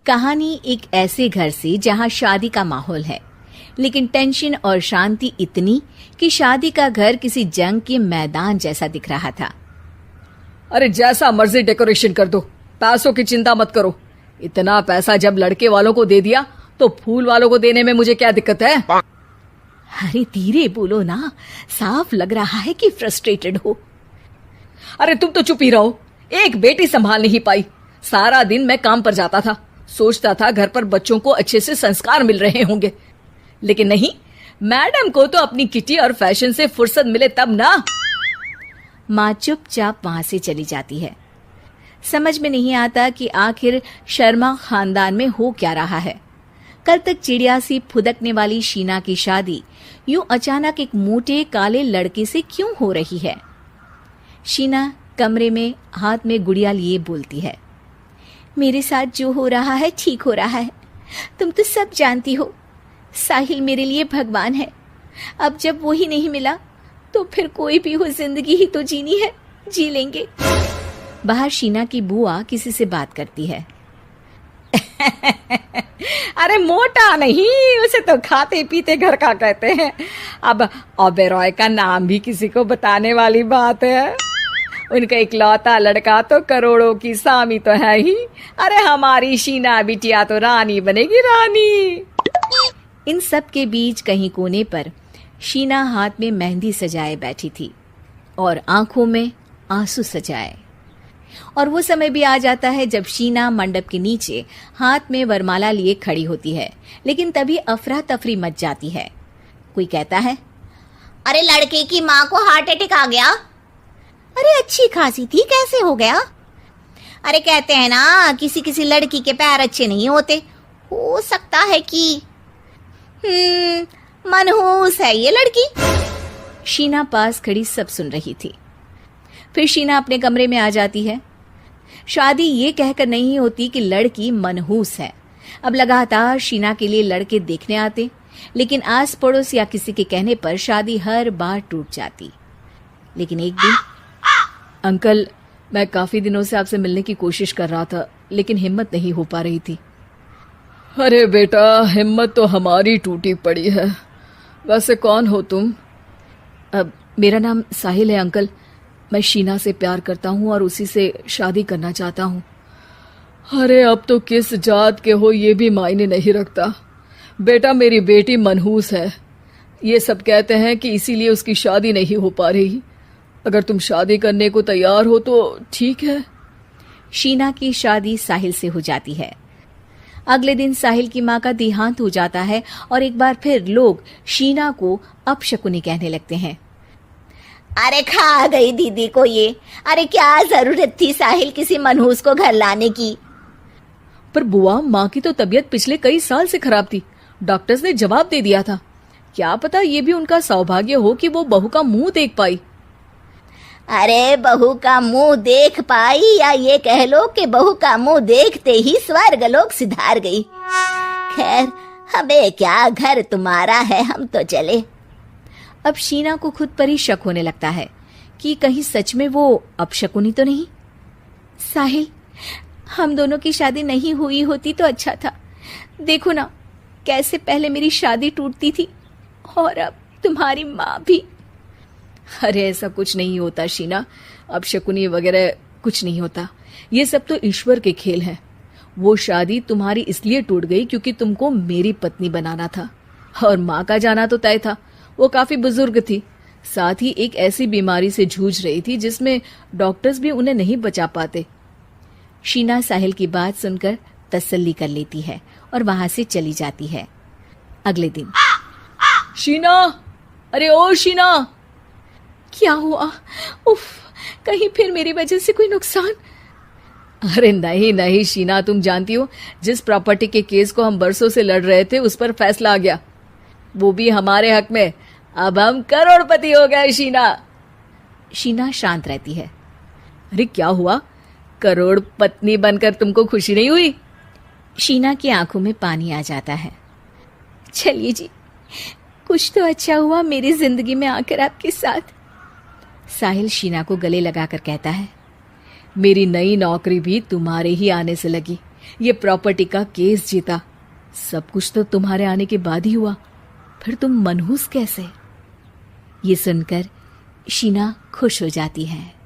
कहानी एक ऐसे घर से जहां शादी का माहौल है, लेकिन टेंशन और शांति इतनी कि शादी का घर किसी जंग के मैदान जैसा दिख रहा था। अरे जैसा मर्जी डेकोरेशन कर दो, पैसों की चिंता मत करो। इतना पैसा जब लड़के वालों को दे दिया तो फूल वालों को देने में मुझे क्या दिक्कत है? अरे धीरे बोलो ना, साफ लग रहा है कि फ्रस्ट्रेटेड हो। अरे तुम तो चुप ही रहो। एक बेटी संभाल नहीं पाई। सारा दिन मैं काम पर जाता था, सोचता था घर पर बच्चों को अच्छे से संस्कार मिल रहे होंगे, लेकिन नहीं, मैडम को तो अपनी किटी और फैशन से फुर्सत मिले तब ना। माँ चुपचाप वहां से चली जाती है। समझ में नहीं आता कि आखिर शर्मा खानदान में हो क्या रहा है। कल तक चिड़िया सी फुदकने वाली शीना की शादी यूं अचानक एक मोटे काले लड़के से क्यों हो रही है? शीना कमरे में हाथ में गुड़िया लिए बोलती है, मेरे साथ जो हो रहा है ठीक हो रहा है। तुम तो सब जानती हो, साहिल मेरे लिए भगवान है। अब जब वो ही नहीं मिला तो फिर कोई भी हो, जिंदगी ही तो जीनी है, जी लेंगे। बाहर शीना की बुआ किसी से बात करती है। अरे मोटा नहीं, उसे तो खाते पीते घर का कहते हैं। अब ओबेरॉय का नाम भी किसी को बताने वाली बात है। उनका इकलौता लड़का तो करोड़ों की सामी तो है ही। अरे हमारी शीना बिटिया तो रानी बनेगी, रानी। इन सब के बीच कहीं कोने पर शीना हाथ में मेहंदी सजाए बैठी थी और आंखों में आंसू सजाए। और वो समय भी आ जाता है जब शीना मंडप के नीचे हाथ में वरमाला लिए खड़ी होती है, लेकिन तभी अफरा तफरी मच जाती है। कोई कहता है, अरे लड़के की माँ को हार्ट अटैक आ गया। अरे अच्छी खासी थी, कैसे हो गया? अरे कहते हैं ना, किसी किसी लड़की के पैर अच्छे नहीं होते, हो सकता है कि मनहूस है ये लड़की। शीना पास खड़ी सब सुन रही थी। फिर शीना अपने कमरे में आ जाती है। शादी ये कहकर नहीं होती कि लड़की मनहूस है। अब लगातार शीना के लिए लड़के देखने आते, लेकिन आस पड़ोस या किसी के कहने पर शादी हर बार टूट जाती। लेकिन एक दिन, अंकल, मैं काफी दिनों से आपसे मिलने की कोशिश कर रहा था, लेकिन हिम्मत नहीं हो पा रही थी। अरे बेटा, हिम्मत तो हमारी टूटी पड़ी है। वैसे कौन हो तुम? अब मेरा नाम साहिल है अंकल। मैं शीना से प्यार करता हूँ और उसी से शादी करना चाहता हूँ। अरे अब तो किस जात के हो ये भी मायने नहीं रखता। बेटा, मेरी बेटी मनहूस है, ये सब कहते हैं कि इसीलिए उसकी शादी नहीं हो पा रही। अगर तुम शादी करने को तैयार हो तो ठीक है। शीना की शादी साहिल से हो जाती है। अगले दिन साहिल की माँ का देहांत हो जाता है और एक बार फिर लोग शीना को अपशकुनी कहने लगते हैं। अरे खा गई दीदी को ये। अरे क्या जरूरत थी साहिल किसी मनहूस को घर लाने की? पर बुआ, माँ की तो तबीयत पिछले कई साल से खराब थी। डॉक्टर्स ने जवाब दे दिया था। क्या पता ये भी उनका सौभाग्य हो कि वो बहू का मुंह देख पाई। अरे बहू का मुंह देख पाई, या ये कह लो कि बहू का मुंह देखते ही स्वर्ग लोक सिधार गई। खैर, हमें क्या, घर तुम्हारा है, हम तो चले। अब शीना को खुद पर ही शक होने लगता है कि कहीं सच में वो अपशकुनी तो नहीं। साहिल, हम दोनों की शादी नहीं हुई होती तो अच्छा था। देखो ना, कैसे पहले मेरी शादी टूटती थी और अब तुम्हारी माँ भी। अरे ऐसा कुछ नहीं होता शीना, अपशकुनी वगैरह कुछ नहीं होता। ये सब तो ईश्वर के खेल हैं। वो शादी तुम्हारी इसलिए टूट गई क्योंकि तुमको मेरी पत्नी बनाना था, और माँ का जाना तो तय था। वो काफी बुजुर्ग थी, साथ ही एक ऐसी बीमारी से जूझ रही थी जिसमें डॉक्टर्स भी उन्हें नहीं बचा पाते। शीना साहिल की बात सुनकर तसल्ली कर लेती है और वहां से चली जाती है। अगले दिन, शीना, अरे ओ शीना। क्या हुआ? उफ, कहीं फिर मेरी वजह से कोई नुकसान? अरे नहीं नहीं शीना, तुम जानती हो, जिस प्रॉपर्टी के केस को हम बरसों से लड़ रहे थे उस पर फैसला आ गया, वो भी हमारे हक में। अब हम करोड़पति हो गए शीना। शीना शांत रहती है। अरे क्या हुआ? करोड़ पत्नी बनकर तुमको खुशी नहीं हुई? शीना की आंखों में पानी आ जाता है। चलिए जी, कुछ तो अच्छा हुआ मेरी जिंदगी में आकर आपके साथ। साहिल शीना को गले लगाकर कहता है, मेरी नई नौकरी भी तुम्हारे ही आने से लगी। ये प्रॉपर्टी का केस जीता। सब कुछ तो तुम्हारे आने के बाद ही हुआ, फिर तुम मनहूस कैसे? ये सुनकर शीना खुश हो जाती है।